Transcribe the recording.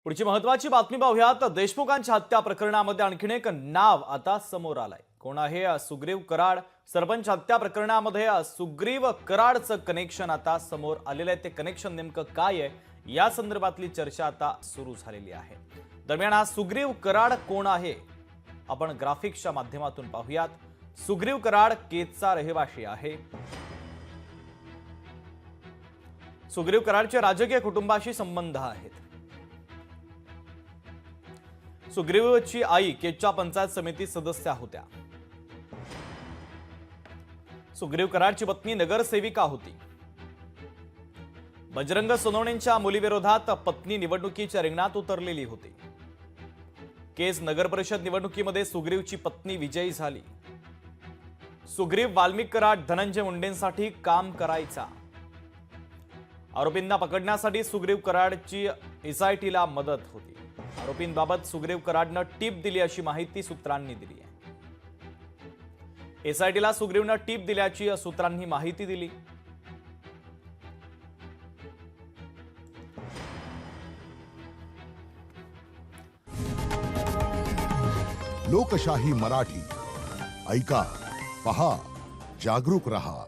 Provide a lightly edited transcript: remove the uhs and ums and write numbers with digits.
पुढची महत्त्वाची बातमी पाहूयात। देशमुखांच्या हत्या प्रकरणामध्ये आणखीन एक नाव आता समोर आलंय। कोण आहे सुग्रीव कराड? सरपंच हत्या प्रकरणामध्ये सुग्रीव कराडचं कनेक्शन आता समोर आलेलं आहे। ते कनेक्शन नेमकं काय आहे या संदर्भातली चर्चा आता सुरू झालेली आहे। दरम्यान हा सुग्रीव कराड कोण आहे आपण ग्राफिक्सच्या माध्यमातून पाहूयात। सुग्रीव कराड केजचा रहिवासी आहे। सुग्रीव कराडचे राजकीय कुटुंबाशी संबंध आहेत। सुग्रीवची आई केजच्या पंचायत समिती सदस्य होत्या। सुग्रीव कराडची पत्नी नगरसेविका होती। बजरंग सोनवणेंच्या मुलीविरोधात पत्नी निवडणुकीच्या रिंगणात उतरलेली होती। केज नगर परिषद निवडणुकीमध्ये सुग्रीवची पत्नी विजयी झाली। सुग्रीव वाल्मिक कराड धनंजय मुंडेंसाठी काम करायचा। आरोपींना पकडण्यासाठी सुग्रीव कराडची एसआयटीला मदत होती। आरोपींबाबत सुग्रीव कराडनं टीप दिली अशी माहिती सूत्रांनी दिली आहे। एसआयटीला सुग्रीवनं टीप दिल्याची सूत्रांनी माहिती दिली। लोकशाही मराठी ऐका, पहा, जागरूक रहा।